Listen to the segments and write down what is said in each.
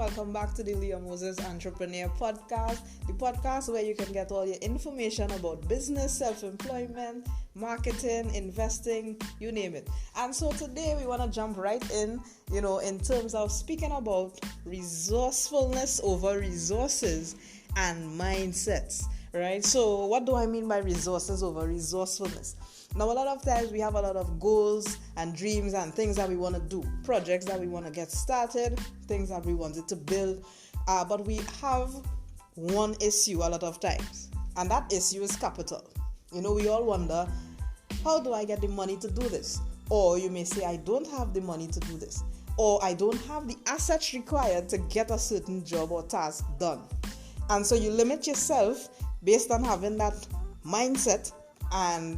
welcome back to the Leah Moses Entrepreneur Podcast, the podcast where you can get all your information about business, self-employment, marketing, investing, you name it. And so today we want to jump right in, in terms of speaking about resourcefulness over resources and mindsets, right? So what do I mean by resources over resourcefulness? Now, a lot of times we have a lot of goals and dreams and things that we want to do, projects that we want to get started, things that we wanted to build, but we have one issue a lot of times, and that issue is capital. We all wonder, how do I get the money to do this? Or you may say, I don't have the money to do this, or I don't have the assets required to get a certain job or task done. And so you limit yourself based on having that mindset, and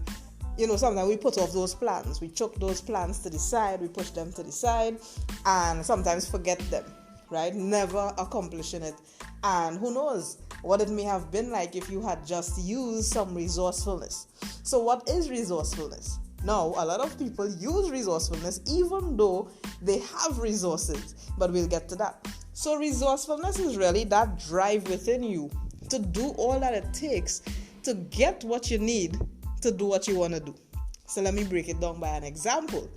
sometimes we put off those plans. We chuck those plans to the side, we push them to the side, and sometimes forget them, right? Never accomplishing it. And who knows what it may have been like if you had just used some resourcefulness. So what is resourcefulness? Now, a lot of people use resourcefulness even though they have resources, but we'll get to that. So resourcefulness is really that drive within you to do all that it takes to get what you need to do what you want to do. So let me break it down by an example.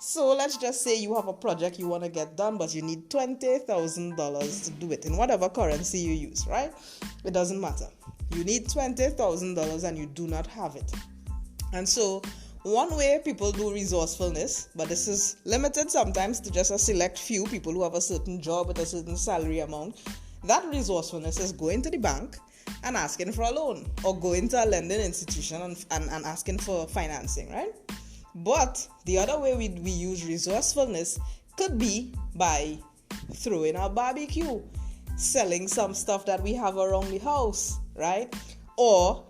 So let's just say you have a project you want to get done, but you need $20,000 to do it in whatever currency you use, right? It doesn't matter. You need $20,000 and you do not have it. And so one way people do resourcefulness, but this is limited sometimes to just a select few people who have a certain job with a certain salary amount, that resourcefulness is going to the bank and asking for a loan, or going to a lending institution and asking for financing, right? But the other way we use resourcefulness could be by throwing a barbecue, selling some stuff that we have around the house, right? Or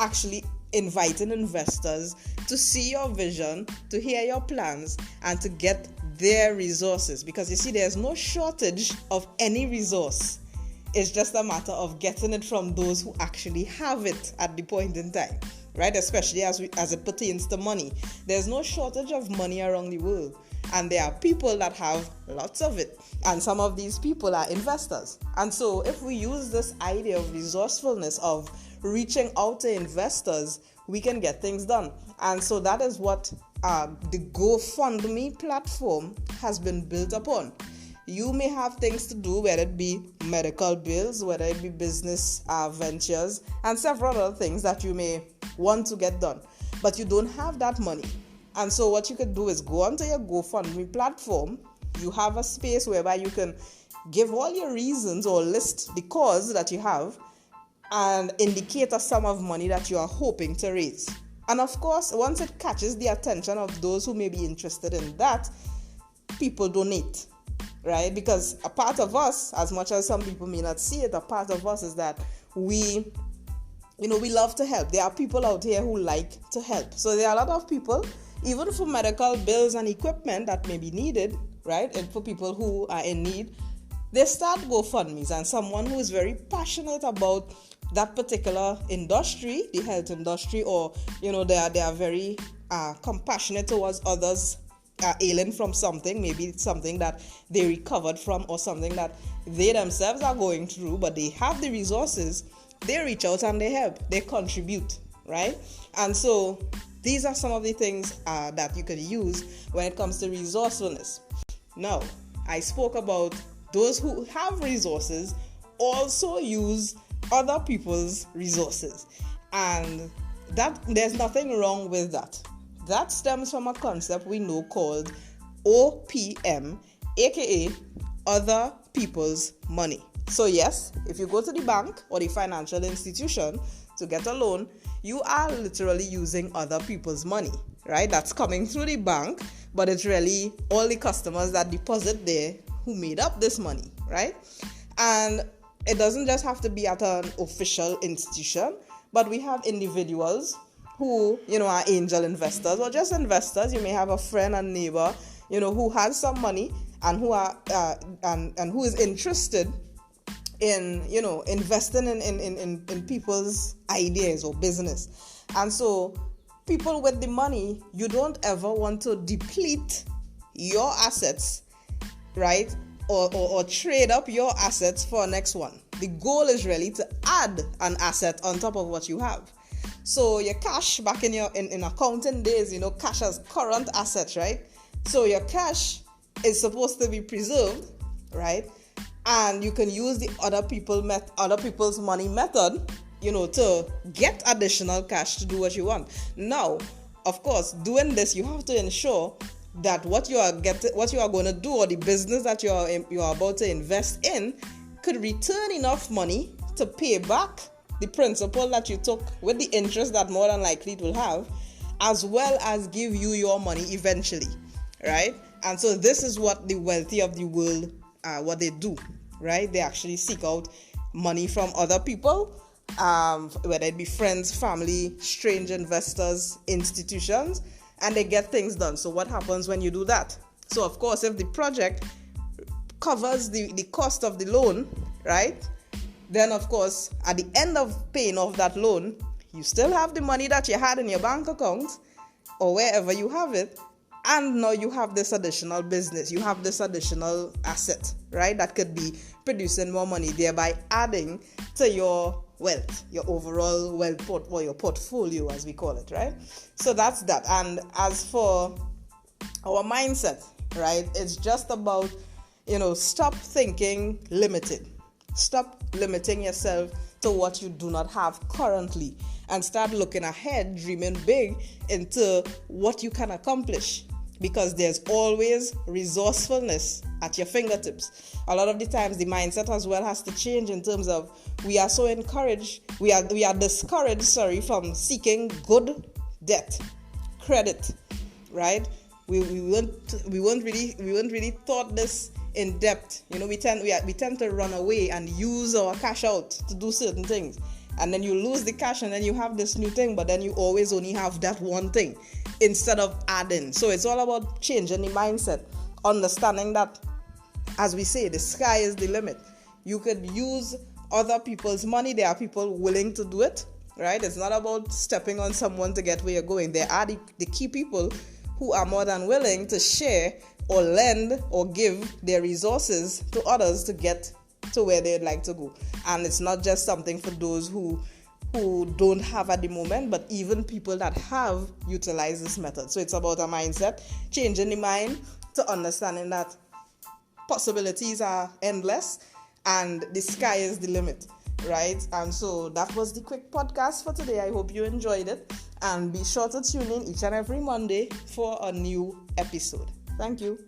actually inviting investors to see your vision, to hear your plans, and to get their resources. Because you see, there's no shortage of any resource. It's just a matter of getting it from those who actually have it at the point in time, right? Especially as it pertains to money. There's no shortage of money around the world, and there are people that have lots of it, and some of these people are investors. And so if we use this idea of resourcefulness, of reaching out to investors, we can get things done. And so that is what the GoFundMe platform has been built upon. You may have things to do, whether it be medical bills, whether it be business ventures, and several other things that you may want to get done, but you don't have that money. And so what you could do is go onto your GoFundMe platform. You have a space whereby you can give all your reasons or list the cause that you have and indicate a sum of money that you are hoping to raise. And of course, once it catches the attention of those who may be interested in that, people donate. Right? Because a part of us, as much as some people may not see it, a part of us is that we love to help. There are people out here who like to help. So there are a lot of people, even for medical bills and equipment that may be needed, right? And for people who are in need, they start GoFundMes. And someone who is very passionate about that particular industry, the health industry, or, they are very compassionate towards others ailing from something, maybe it's something that they recovered from or something that they themselves are going through, but they have the resources, they reach out and they help, they contribute, right? And so these are some of the things that you could use when it comes to resourcefulness. Now, I spoke about those who have resources also use other people's resources, and that there's nothing wrong with that. That stems from a concept we know called OPM, aka other people's money. So yes, if you go to the bank or the financial institution to get a loan, you are literally using other people's money, right? That's coming through the bank, but it's really all the customers that deposit there who made up this money, right? And it doesn't just have to be at an official institution, but we have individuals who, are angel investors or just investors. You may have a friend and neighbor, who has some money and who are and who is interested in, investing in people's ideas or business. And so people with the money, you don't ever want to deplete your assets, right? or trade up your assets for a next one. The goal is really to add an asset on top of what you have. So your cash back in accounting days, cash as current assets, right? So your cash is supposed to be preserved, right? And you can use the other people's money method, to get additional cash to do what you want. Now, of course, doing this, you have to ensure that what you are going to do, or the business that you are about to invest in, could return enough money to pay back the principal that you took with the interest that more than likely it will have, as well as give you your money eventually, right? And so this is what the wealthy of the world, what they do, right? They actually seek out money from other people, whether it be friends, family, strange investors, institutions, and they get things done. So what happens when you do that? So of course, if the project covers the cost of the loan, right? Then of course, at the end of paying off that loan, you still have the money that you had in your bank account or wherever you have it, and now you have this additional business, you have this additional asset, right? That could be producing more money, thereby adding to your wealth, your overall wealth or your portfolio, as we call it, right? So that's that. And as for our mindset, right, it's just about, stop thinking limited. Stop limiting yourself to what you do not have currently, and start looking ahead, dreaming big into what you can accomplish, because there's always resourcefulness at your fingertips. A lot of the times the mindset as well has to change in terms of we are discouraged from seeking good debt, credit, right? We weren't really taught this in depth. We tend to run away and use our cash out to do certain things, and then you lose the cash, and then you have this new thing, but then you always only have that one thing instead of adding. So it's all about changing the mindset, understanding that, as we say, the sky is the limit. You could use other people's money. There are people willing to do it, right? It's not about stepping on someone to get where you're going. There are the key people who are more than willing to share or lend or give their resources to others to get to where they'd like to go. And it's not just something for those who don't have at the moment, but even people that have utilized this method. So it's about a mindset, changing the mind to understanding that possibilities are endless and the sky is the limit, right? And so that was the quick podcast for today. I hope you enjoyed it, and be sure to tune in each and every Monday for a new episode. Thank you.